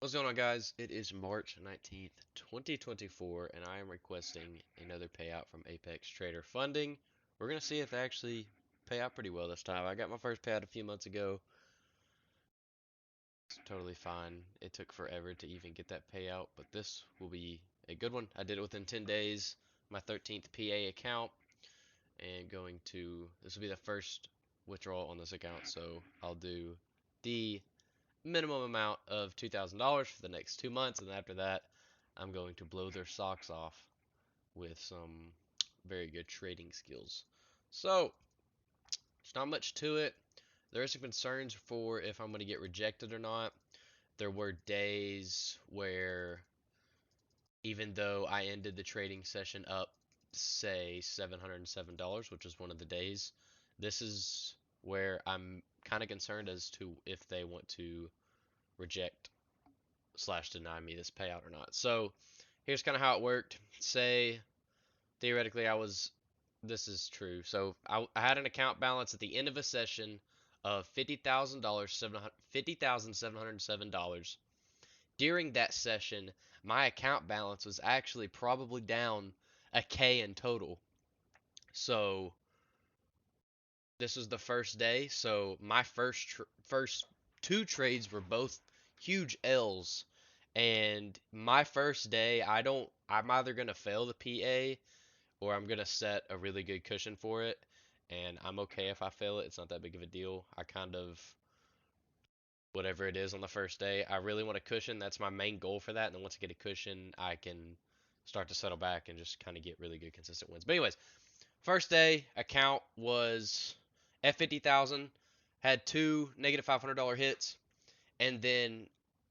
What's going on, guys? It is March 19th, 2024, and I am requesting another payout from Apex Trader Funding. We're going to see if they actually pay out pretty well this time. I got my first payout a few months ago. It's totally fine. It took forever to even get that payout, but this will be a good one. I did it within 10 days, my 13th PA account, and this will be the first withdrawal on this account, so I'll do the minimum amount of $2,000 for the next 2 months, and after that, I'm going to blow their socks off with some very good trading skills. So, there's not much to it. There are some concerns for if I'm going to get rejected or not. There were days where, even though I ended the trading session up, say, $707, which is one of the days, this is where I'm kind of concerned as to if they want to reject slash deny me this payout or not. So here's kind of how it worked. Say theoretically this is true. So I had an account balance at the end of a session of $50,707. During that session, my account balance was actually probably down a K in total. So this was the first day. So my first two trades were both huge L's. And my first day, I'm either going to fail the PA or I'm going to set a really good cushion for it. And I'm okay if I fail it. It's not that big of a deal. I kind of, whatever it is on the first day, I really want a cushion. That's my main goal for that. And then once I get a cushion, I can start to settle back and just kind of get really good consistent wins. But anyways, first day account was at 50,000, had two negative $500 hits, and then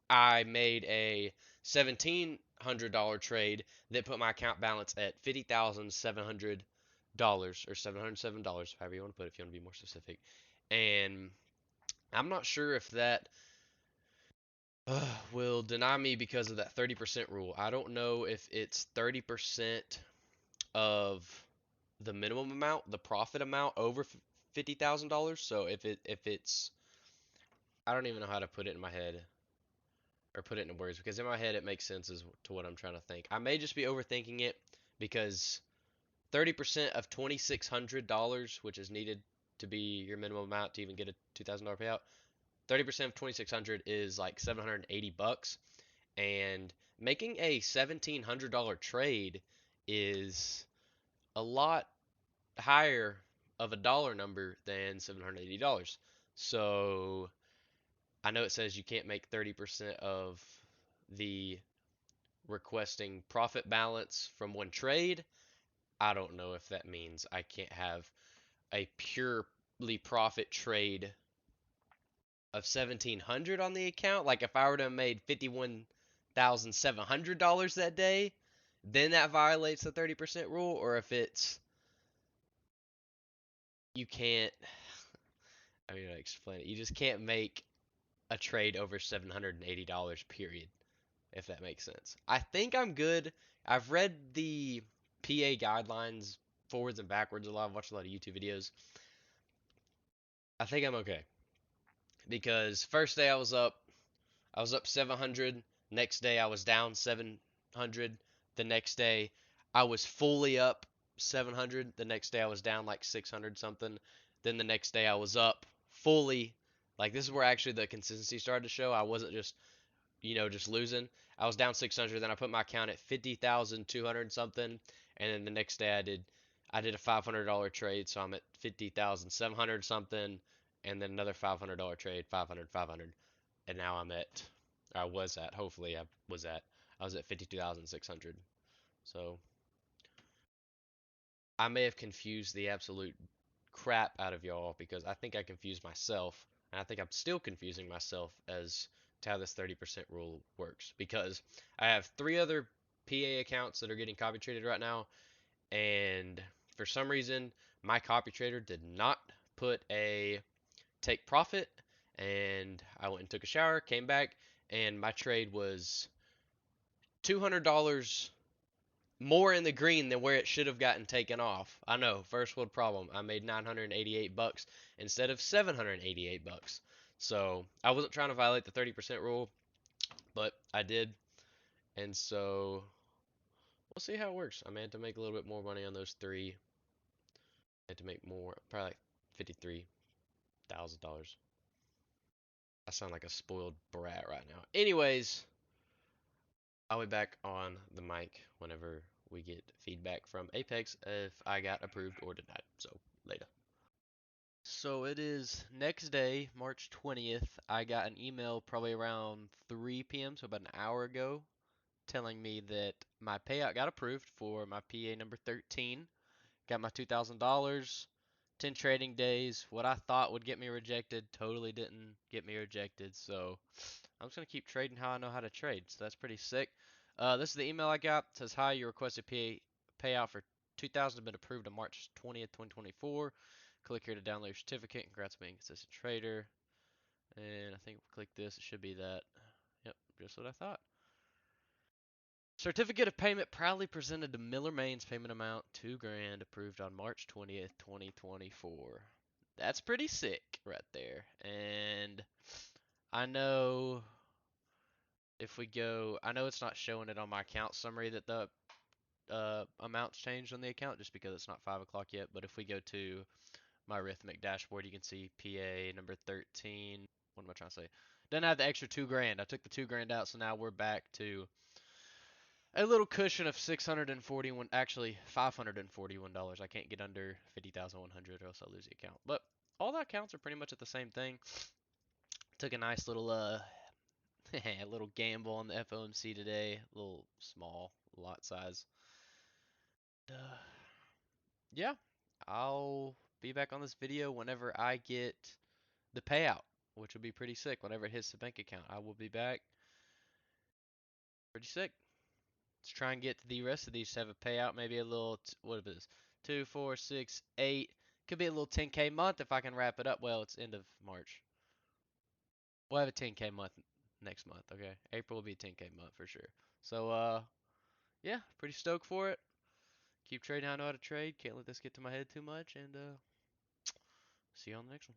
I made a $1,700 trade that put my account balance at $50,700 or $707, however you want to put it, if you want to be more specific. And I'm not sure if that will deny me because of that 30% rule. I don't know if it's 30% of the minimum amount, the profit amount over $50,000. So if it's I don't even know how to put it in my head or put it in words because in my head it makes sense as to what I'm trying to think. I may just be overthinking it because 30% of $2,600, which is needed to be your minimum amount to even get a $2,000 payout, 30% of 2,600 is like 780 bucks, and making a $1,700 trade is a lot higher of a dollar number than $780. So I know it says you can't make 30% of the requesting profit balance from one trade. I don't know if that means I can't have a purely profit trade of 1,700 on the account. Like if I were to have made $51,700 that day, then that violates the 30% rule, or if it's you can't. I mean, I explain it. You just can't make a trade over $780 period, if that makes sense. I think I'm good. I've read the PA guidelines forwards and backwards a lot. I've watched a lot of YouTube videos. I think I'm okay because first day I was up 700. Next day I was down 700. The next day I was fully up 700. The next day I was down like 600 something. Then the next day I was up fully. Like this is where actually the consistency started to show. I wasn't just just losing. I was down 600, then I put my account at 50,200 something, and then the next day I did a $500 trade, so I'm at 50,700 something, and then another $500 trade, 500, 500, and now hopefully I was at 52,600. So I may have confused the absolute crap out of y'all because I think I confused myself, and I think I'm still confusing myself as to how this 30% rule works because I have three other PA accounts that are getting copy traded right now, and for some reason my copy trader did not put a take profit, and I went and took a shower, came back, and my trade was $200 more in the green than where it should have gotten taken off. I know, first world problem. I made 988 bucks instead of 788 bucks. So I wasn't trying to violate the 30% rule, but I did, and so we'll see how it works. I mean, to make a little bit more money on those three, I had to make more, probably like $53,000. I sound like a spoiled brat right now. Anyways, I'll be back on the mic whenever we get feedback from Apex if I got approved or denied. So later. So it is next day, March 20th. I got an email probably around 3 p.m., so about an hour ago, telling me that my payout got approved for my PA number 13. Got my $2,000, 10 trading days. What I thought would get me rejected totally didn't get me rejected. So I'm just going to keep trading how I know how to trade. So that's pretty sick. This is the email I got. It says, hi, your requested payout for 2000 has been approved on March 20th, 2024. Click here to download your certificate. Congrats on being a consistent trader. And I think we'll click this. It should be that. Yep, just what I thought. Certificate of payment proudly presented to Miller Main's payment amount 2 grand approved on March 20th, 2024. That's pretty sick right there. And I know if we go, I know it's not showing it on my account summary that the amounts changed on the account just because it's not 5 o'clock yet. But if we go to my Rhythmic dashboard, you can see PA number 13. What am I trying to say? Doesn't have the extra 2 grand. I took the 2 grand out, so now we're back to a little cushion of 641, actually $541. I can't get under 50,100 or else I'll lose the account. But all the accounts are pretty much at the same thing. Took a nice little a little gamble on the FOMC today. A little small lot size. Uh, yeah, I'll be back on this video whenever I get the payout, which will be pretty sick. Whenever it hits the bank account, I will be back. Pretty sick. Let's try and get the rest of these to have a payout. Maybe a little, what is this? 2, 4, 6, 8. Could be a little 10K month if I can wrap it up. Well, it's end of March. We'll have a 10K month next month, okay? April will be a 10K month for sure. So, yeah, pretty stoked for it. Keep trading how I know how to trade. Can't let this get to my head too much. And, see you on the next one.